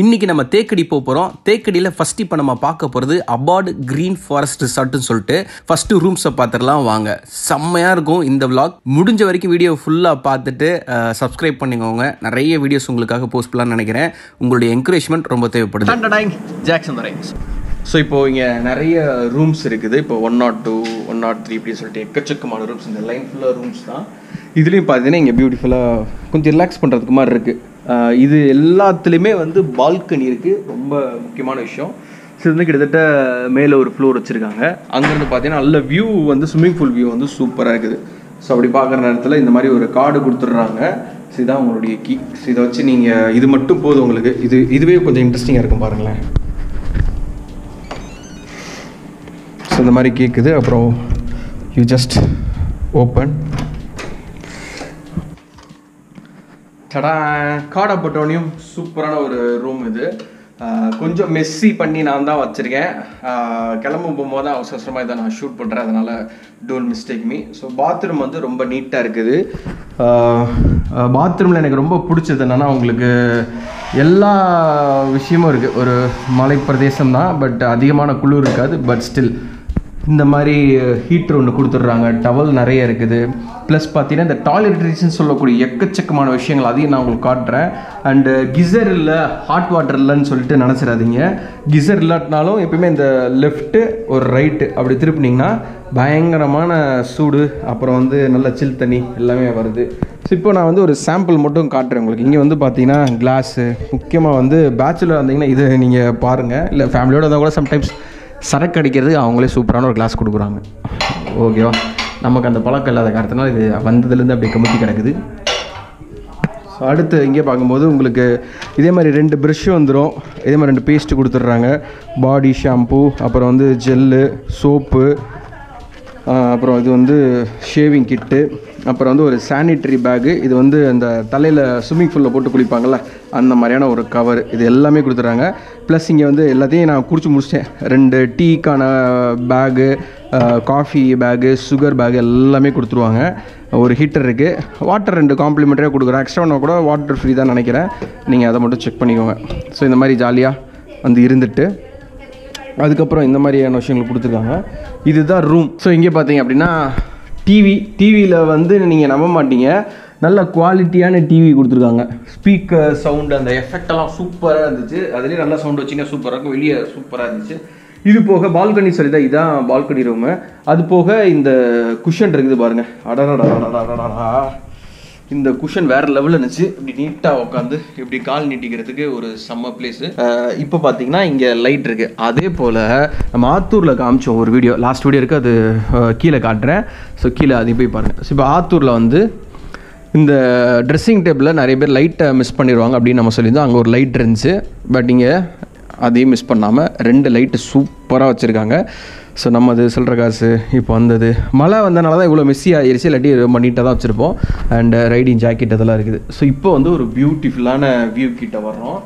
இன்றைக்கி நம்ம தேக்கடி போகிறோம். தேக்கடியில் ஃபஸ்ட் இப்போ நம்ம பார்க்க போகிறது அபார்ட் க்ரீன் ஃபாரஸ்ட் ரிசார்ட்னு சொல்லிட்டு ஃபஸ்ட்டு ரூம்ஸை பார்த்துடலாம் வாங்க. செம்மையாக இருக்கும் இந்த விளாக். முடிஞ்ச வரைக்கும் வீடியோ ஃபுல்லாக பார்த்துட்டு சப்ஸ்கிரைப் பண்ணிக்கோங்க. நிறைய வீடியோஸ் உங்களுக்காக போஸ்ட் பண்ணலான்னு நினைக்கிறேன். உங்களுடைய என்கரேஜ்மெண்ட் ரொம்ப தேவைப்படுது. Jackson rhymes. ஸோ இப்போது இங்கே நிறைய ரூம்ஸ் இருக்குது. இப்போ 102, 103 இப்படின்னு சொல்லிட்டு எக்கச்சக்கமான ரூம்ஸ். இந்த லைன் ஃபுல்லாக ரூம்ஸ் தான். இதுலேயும் பார்த்தீங்கன்னா இங்கே பியூட்டிஃபுல்லாக கொஞ்சம் ரிலாக்ஸ் பண்ணுறதுக்கு மாதிரி இருக்குது. இது எல்லாத்துலேயுமே வந்து பால்கனி இருக்குது. ரொம்ப முக்கியமான விஷயம். ஸோ இது வந்து கிட்டத்தட்ட மேலே ஒரு ஃப்ளோர் வச்சுருக்காங்க. அங்கேருந்து பார்த்தீங்கன்னா நல்ல வியூ வந்து ஸ்விம்மிங் பூல் வியூ வந்து சூப்பராக இருக்குது. ஸோ அப்படி பார்க்குற நேரத்தில் இந்த மாதிரி ஒரு கார்டு கொடுத்துட்றாங்க. ஸோ இதுதான் உங்களுடைய கீ. ஸோ இதை வச்சு நீங்கள் இது மட்டும் போதும் உங்களுக்கு. இதுவே கொஞ்சம் இன்ட்ரெஸ்டிங்காக இருக்கும் பாருங்களேன். ஸோ இந்த மாதிரி கேட்குது. அப்புறம் யூ ஜஸ்ட் ஓப்பன். கடா காடை போட்டோனையும் சூப்பரான ஒரு ரூம் இது. கொஞ்சம் மெஸ்ஸி பண்ணி நான் தான் வச்சுருக்கேன். கிளம்பும் போகும்போது தான் அவசரமாக இதை நான் ஷூட் பண்ணுறேன். அதனால் don't mistake me. So bathroom வந்து ரொம்ப நீட்டாக இருக்குது. பாத்ரூமில் எனக்கு ரொம்ப பிடிச்சது என்னென்னா உங்களுக்கு எல்லா விஷயமும் இருக்குது. ஒரு மலை பிரதேசம் தான், பட் அதிகமான குளிர் இருக்காது. பட் ஸ்டில் இந்த மாதிரி ஹீட்ரு ஒன்று கொடுத்துட்றாங்க. டவல் நிறைய இருக்குது. ப்ளஸ் பார்த்தீங்கன்னா இந்த டாய்லெட்ரிஸ்ன்னு சொல்லக்கூடிய எக்கச்சக்கமான விஷயங்கள் அதையும் நான் உங்களுக்கு காட்டுறேன். அண்டு கிசர் இல்லை, ஹாட் வாட்டர் இல்லைன்னு சொல்லிட்டு நினச்சிடாதீங்க. கிசர் இல்லாட்டினாலும் எப்பயுமே இந்த லெஃப்ட்டு ஒரு ரைட்டு அப்படி திருப்பினீங்கன்னா பயங்கரமான சூடு, அப்புறம் வந்து நல்ல சில் தண்ணி எல்லாமே வருது. ஸோ இப்போ நான் வந்து ஒரு சாம்பிள் மட்டும் காட்டுறேன் உங்களுக்கு. இங்கே வந்து பார்த்தீங்கன்னா கிளாஸு, முக்கியமாக வந்து பேச்சுலர் இருந்தீங்கன்னா இது நீங்கள் பாருங்கள். இல்லை ஃபேமிலியோடு இருந்தால் கூட சம்டைம்ஸ் சரக்கு அடிக்கிறது அவங்களே சூப்பரான ஒரு கிளாஸ் கொடுக்குறாங்க. ஓகேவா, நமக்கு அந்த பழக்கம் இல்லாத காரணத்தினால இது வந்ததுலேருந்து அப்படியே கமுத்தி கிடக்குது. ஸோ அடுத்து இங்கே பார்க்கும்போது உங்களுக்கு இதே மாதிரி 2 ப்ரஷ்ஷு வந்துடும். இதே மாதிரி 2 பேஸ்ட்டு கொடுத்துட்றாங்க. பாடி ஷாம்பு, அப்புறம் வந்து ஜெல்லு, சோப்பு, அப்புறம் இது வந்து ஷேவிங் கிட்டு, அப்புறம் வந்து ஒரு சானிட்டரி பேகு. இது வந்து அந்த தலையில் ஸ்விம்மிங் பூலில் போட்டு குளிப்பாங்கள்ல அந்த மாதிரியான ஒரு கவர். இது எல்லாமே கொடுத்துட்றாங்க. ப்ளஸ் இங்கே வந்து எல்லாத்தையும் நான் குடிச்சு முடிச்சிட்டேன். 2 டீக்கான bag, coffee bag, sugar bag எல்லாமே கொடுத்துருவாங்க. ஒரு ஹீட்டர் இருக்குது. வாட்டர் 2 காம்ப்ளிமெண்ட்டரியாக கொடுக்குறேன். எக்ஸ்ட்ரானா கூட வாட்டர் ஃப்ரீ தான் நினைக்கிறேன். நீங்கள் அதை மட்டும் செக் பண்ணிக்கோங்க. ஸோ இந்த மாதிரி ஜாலியாக வந்து இருந்துட்டு அதுக்கப்புறம் இந்த மாதிரியான விஷயங்கள் கொடுத்துருக்காங்க. இதுதான் ரூம். ஸோ இங்கே பார்த்தீங்க அப்படின்னா டிவியில் வந்து நீங்கள் நம்ப மாட்டீங்க, நல்ல குவாலிட்டியான டிவி கொடுத்துருக்காங்க. ஸ்பீக்கர் சவுண்டு, அந்த எஃபெக்டெல்லாம் சூப்பராக இருந்துச்சு. அதுலேயே நல்லா சவுண்டு வச்சிங்கன்னா சூப்பராக இருக்கும். வெளியே சூப்பராக இருந்துச்சு. இது போக பால்கனி சொல்லி தான் இதான் பால்கனி ரூமு. அது போக இந்த குஷன் இருக்குது பாருங்கள். அடடா, இந்த குஷன் வேறு லெவலில் இருந்துச்சு. இப்படி நீட்டாக உட்காந்து இப்படி கால் நீட்டிக்கிறதுக்கு ஒரு செம்ம பிளேஸு. இப்போ பார்த்தீங்கன்னா இங்கே லைட் இருக்குது. அதே போல் நம்ம ஆத்தூரில் காமிச்சோம் ஒரு வீடியோ, லாஸ்ட் வீடியோ இருக்குது, அது கீழே காட்டுறேன். ஸோ கீழே அதையும் போய் பாருங்கள். ஸோ இப்போ ஆத்தூரில் வந்து இந்த ட்ரெஸ்ஸிங் டேபிளில் நிறைய பேர் லைட்டை மிஸ் பண்ணிடுவாங்க அப்படின்னு நம்ம சொல்லியிருந்தோம். அங்கே ஒரு லைட் இருந்துச்சு. பட் இங்கே அதையும் மிஸ் பண்ணாமல் 2 லைட்டு சூப்பராக வச்சுருக்காங்க. ஸோ நம்ம அது சொல்கிற காசு இப்போ வந்தது. மழை வந்தனால தான் இவ்வளோ மிஸ்ஸி ஆகிருச்சு. இல்லாட்டி ரொம்ப நீட்டாக தான் வச்சுருப்போம். அண்ட் ரைடிங் ஜாக்கெட் அதெல்லாம் இருக்குது. ஸோ இப்போ வந்து ஒரு பியூட்டிஃபுல்லான வியூ கிட்ட வர்றோம்.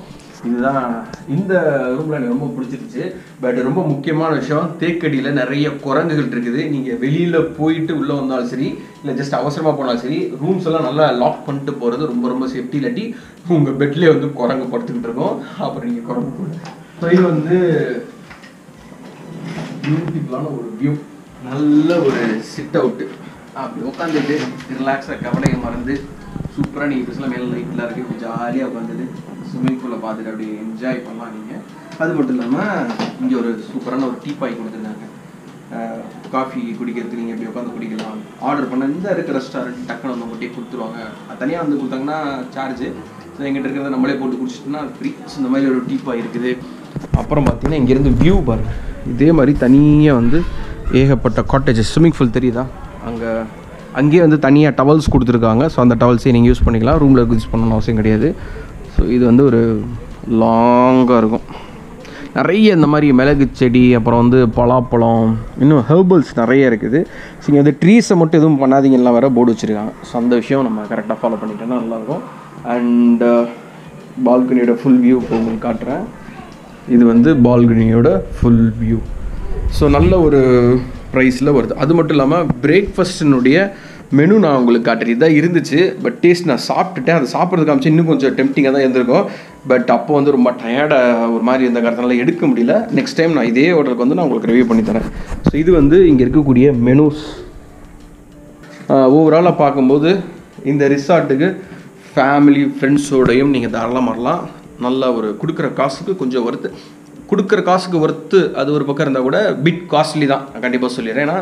இதுதான் இந்த ரூமில் எனக்கு ரொம்ப பிடிச்சிருச்சு. பட் ரொம்ப முக்கியமான விஷயம், தேக்கடியில் நிறைய குரங்குகள் இருக்குது. நீங்கள் வெளியில் போயிட்டு உள்ளே வந்தாலும் சரி, இல்லை ஜஸ்ட் அவசரமாக போனாலும் சரி, ரூம்ஸ் எல்லாம் நல்லா லாக் பண்ணிட்டு போகிறது ரொம்ப ரொம்ப சேஃப்டி. இல்லாட்டி உங்கள் பெட்லேயே வந்து குரங்கு படுத்துக்கிட்டு இருக்கோம். அப்புறம் நீங்கள் குரங்கு போடு. ஸோ இது வந்து பியூட்டிஃபுல்லான ஒரு வியூ. நல்ல ஒரு சிட் அவுட்டு. அப்படி உட்காந்துட்டு ரிலாக்ஸாக கவலையை மறந்து சூப்பராக நீங்கள் பேசலாம். மேலே லைட்லாம் இருக்குது. இப்படி ஜாலியாக உட்காந்துட்டு ஸ்விம்மிங் பூலில் பார்த்துட்டு அப்படியே என்ஜாய் பண்ணலாம் நீங்கள். அது மட்டும் இல்லாமல் இங்கே ஒரு சூப்பரான ஒரு டீபாய் கொடுத்துருந்தாங்க. காஃபி குடிக்கிறதுக்கு நீங்கள் எப்படி உட்காந்து குடிக்கலாம். ஆர்டர் பண்ண இந்த இருக்க ரெஸ்டாரண்ட் டக்குன்னு வந்து மட்டும் கொடுத்துருவாங்க. தனியாக வந்து கொடுத்தாங்கன்னா சார்ஜு. ஸோ எங்கிட்ட இருக்கிறத நம்மளே போட்டு குடிச்சிட்டோம்னா ஃப்ரீ. ஸோ இந்த மாதிரி ஒரு டீபாய் இருக்குது. அப்புறம் பார்த்தீங்கன்னா இங்கேருந்து வியூ பாருங்கள். இதே மாதிரி தனியாக வந்து ஏகப்பட்ட காட்டேஜஸ். ஸ்விம்மிங் பூல் தெரியுதா, அங்கேயே வந்து தனியாக டவல்ஸ் கொடுத்துருக்காங்க. ஸோ அந்த டவல்ஸே நீங்கள் யூஸ் பண்ணிக்கலாம். ரூமில் யூஸ் பண்ணணும்னு அவசியம் கிடையாது. ஸோ இது வந்து ஒரு லாங்காக இருக்கும். நிறைய இந்த மாதிரி மிளகு செடி, அப்புறம் வந்து பலாப்பழம், இன்னும் ஹெர்பல்ஸ் நிறைய இருக்குது. ஸோ இங்கே வந்து ட்ரீஸை மட்டும் எதுவும் பண்ணாதீங்கலாம் வேறு போர்டு வச்சுருக்காங்க. ஸோ அந்த விஷயம் நம்ம கரெக்டாக ஃபாலோ பண்ணிட்டோன்னா நல்லாயிருக்கும். அண்டு பால்கனியோட ஃபுல் வியூ இப்போ உங்களுக்கு காட்டுறேன். இது வந்து பால்கனியோட ஃபுல் வியூ. ஸோ நல்ல ஒரு ப்ரைஸில் வருது. அது மட்டும் இல்லாமல் பிரேக்ஃபாஸ்டினுடைய மெனு நான் உங்களுக்கு காட்டுறேன். இதான் இருந்துச்சு, பட் டேஸ்ட் நான் சாப்பிட்டுட்டேன். அதை சாப்பிட்றது காமிச்சு இன்னும் கொஞ்சம் டெம்ப்டிங்காக தான் இருந்திருக்கும். பட் அப்போ வந்து ரொம்ப டயர்டாக ஒரு மாதிரி இருந்த காரணத்தினால எடுக்க முடியல. நெக்ஸ்ட் டைம் நான் இதே ஹோட்டலுக்கு வந்து நான் உங்களுக்கு ரிவ்யூ பண்ணி தரேன். ஸோ இது வந்து இங்கே இருக்கக்கூடிய மெனுஸ். ஓவராலாக பார்க்கும்போது இந்த ரிசார்ட்டுக்கு ஃபேமிலி ஃப்ரெண்ட்ஸோடையும் நீங்கள் தாராளமாக வரலாம். நல்லா ஒரு கொடுக்குற காசுக்கு கொஞ்சம் ஒர்த்து அது ஒரு பக்கம் இருந்தால் கூட பிட் காஸ்ட்லி தான் நான் கண்டிப்பாக சொல்லிடுறேன். ஏன்னா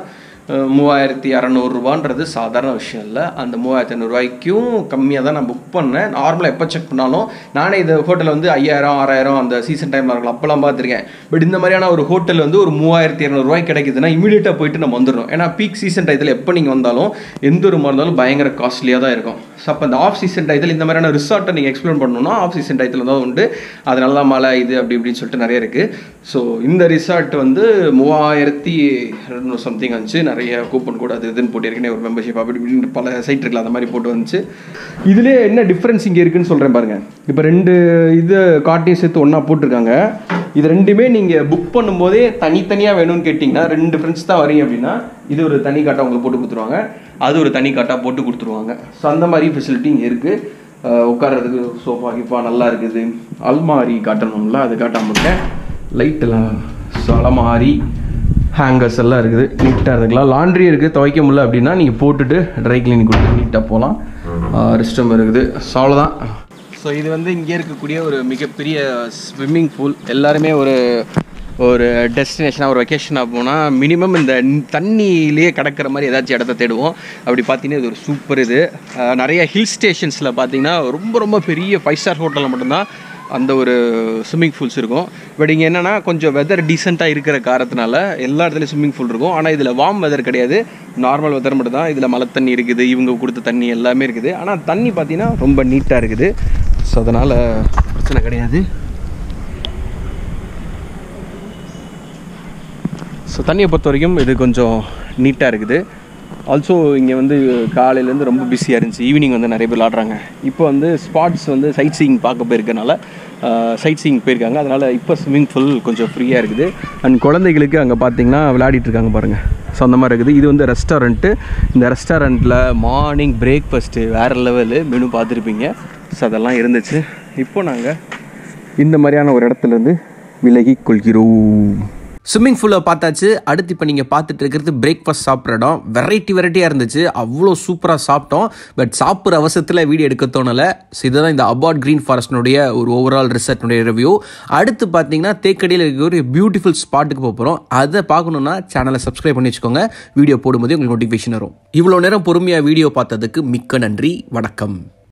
3600 சாதாரண விஷயம் இல்லை. அந்த 3500 கம்மியாக தான் நான் புக் பண்ணேன். நார்மலாக எப்போ செக் பண்ணாலும் நானே இந்த ஹோட்டலில் வந்து 5000 6000 அந்த சீசன் டைமில் இருக்கலாம் அப்போல்லாம் பார்த்துருக்கேன். பட் இந்த மாதிரியான ஒரு ஹோட்டல் வந்து ஒரு 3200 கிடைக்குதுன்னா இமீடியட்டாக போயிட்டு நம்ம வந்துடணும். ஏன்னா பீக் சீசன் டயத்தில் எப்போ நீங்கள் வந்தாலும் எந்த ஒரு மாதிரி இருந்தாலும் பயங்கர காஸ்ட்லியாக தான் இருக்கும். ஸோ அப்போ அந்த ஆஃப் சீசன் டயத்தில் இந்த மாதிரியான ரிசார்ட்டை நீங்கள் எக்ஸ்ப்ளோர் பண்ணணும்னா ஆஃப் சீசன் டயத்தில் தான் உண்டு. அது நல்லா மழை இது அப்படி இப்படின்னு சொல்லிட்டு நிறைய இருக்குது. ஸோ இந்த ரிசார்ட் வந்து 3200 சம்திங் வந்துச்சு. நிறைய கூப்பன் கூட அது இதுன்னு போட்டிருக்கேன். ஒரு மெம்பர்ஷிப் அப்படி இப்படின்னு பல சைட் இருக்குல்ல, அந்த மாதிரி போட்டு வந்துச்சு. இதிலே என்ன டிஃப்ரென்ஸ் இங்கே இருக்குன்னு சொல்கிறேன் பாருங்கள். இப்போ 2 இது காட்டையும் சேர்த்து ஒன்றா போட்டிருக்காங்க. இது ரெண்டுமே நீங்கள் புக் பண்ணும்போதே தனித்தனியாக வேணும்னு கேட்டிங்கன்னா 2 ஃப்ரெண்ட்ஸ் தான் வரீங்க அப்படின்னா இது ஒரு தனி காட்டாக உங்களுக்கு போட்டு கொடுத்துருவாங்க, அது ஒரு தனி காட்டாக போட்டு கொடுத்துருவாங்க. ஸோ அந்த மாதிரி ஃபெசிலிட்டி இங்கே இருக்குது. உட்கார்றதுக்கு சோஃபா கிஃபா நல்லா இருக்குது. அல்மாரி காட்டணும்ல, அது காட்டாமல் இருக்கேன். லைட்டெல்லாம் ஸோ அலமாரி ஹேங்கர்ஸ் எல்லாம் இருக்குது. நீட்டாக இருந்துக்கலாம். லாண்ட்ரி இருக்குது, துவைக்க முடியல அப்படின்னா நீங்கள் போட்டுட்டு ட்ரை கிளீனிங் கொடுத்து நீட்டாக போகலாம். ரெஸ்ட் ரூம் இருக்குது. ஸோ அவ்வளோதான். ஸோ இது வந்து இங்கே இருக்கக்கூடிய ஒரு மிகப்பெரிய ஸ்விம்மிங் பூல். எல்லாருமே ஒரு டெஸ்டினேஷனாக ஒரு வெக்கேஷனாக போனால் மினிமம் இந்த தண்ணியிலேயே கிடக்கிற மாதிரி ஏதாச்சும் இடத்த தேடுவோம். அப்படி பார்த்தீங்கன்னா இது ஒரு சூப்பர் இது. நிறைய ஹில் ஸ்டேஷன்ஸில் பார்த்தீங்கன்னா ரொம்ப ரொம்ப பெரிய 5 ஸ்டார் ஹோட்டலில் மட்டும்தான் அந்த ஒரு ஸ்விம்மிங் பூல்ஸ் இருக்கும். பட் இங்கே என்னென்னா கொஞ்சம் வெதர் டீசெண்டாக இருக்கிற காரணத்தினால எல்லா இடத்துலையும் ஸ்விம்மிங் பூல் இருக்கும். ஆனால் இதில் வார்ம் வெதர் கிடையாது, நார்மல் வெதர் மட்டும் தான். இதில் மழை தண்ணி இருக்குது, இவங்க கொடுத்த தண்ணி எல்லாமே இருக்குது. ஆனால் தண்ணி பார்த்தீங்கன்னா ரொம்ப நீட்டாக இருக்குது. ஸோ அதனால் பிரச்சனை கிடையாது. ஸோ தண்ணியை பொறுத்த வரைக்கும் இது கொஞ்சம் நீட்டாக இருக்குது. ஆல்சோ இங்கே வந்து காலையிலேருந்து ரொம்ப பிஸியாக இருந்துச்சு. ஈவினிங் வந்து நிறைய பேர் விளாட்றாங்க. இப்போ வந்து ஸ்பாட்ஸ் வந்து சைட் சீயிங் பார்க்க போயிருக்கனால சைட் சீயிங் போயிருக்காங்க. அதனால் இப்போ ஸ்விம்மிங் பூல் கொஞ்சம் ஃப்ரீயாக இருக்குது. அண்ட் குழந்தைகளுக்கு அங்கே பார்த்தீங்கன்னா விளையாடிட்டுருக்காங்க பாருங்கள். ஸோ அந்த மாதிரி இருக்குது. இது வந்து ரெஸ்டாரண்ட்டு. இந்த ரெஸ்டாரண்ட்டில் மார்னிங் பிரேக்ஃபாஸ்ட்டு வேறு லெவலு மெனு பார்த்துருப்பீங்க. ஸோ அதெல்லாம் இருந்துச்சு. இப்போ நாங்கள் இந்த மாதிரியான ஒரு இடத்துலேருந்து விலகி கொள்கிறோம். ஸ்விம்மிங் பூலை பார்த்தாச்சு. அடுத்து இப்போ நீங்கள் பார்த்துட்டு இருக்கிறது பிரேக்ஃபாஸ்ட் சாப்பிட்ற இடம். வெரைட்டியாக இருந்துச்சு. அவ்வளோ சூப்பராக சாப்பிட்டோம். பட் சாப்பிட்ற அவசரத்தில் வீடியோ எடுக்க தோணலை. ஸோ இதுதான் இந்த அபார்ட் கிரீன் ஃபாரஸ்ட்னுடைய ஒரு ஓவரால் ரிசர்ட்னுடைய ரிவ்யூ. அடுத்து பார்த்தீங்கன்னா தேக்கடியில் இருக்க ஒரு பியூட்டிஃபுல் ஸ்பாட்டுக்கு போகிறோம். அதை பார்க்கணுன்னா சேனலை சப்ஸ்கிரைப் பண்ணி வச்சுக்கோங்க. வீடியோ போடும்போது உங்களுக்கு நோட்டிஃபிகேஷன் வரும். இவ்வளோ நேரம் பொறுமையாக வீடியோ பார்த்ததுக்கு மிக்க நன்றி. வணக்கம்.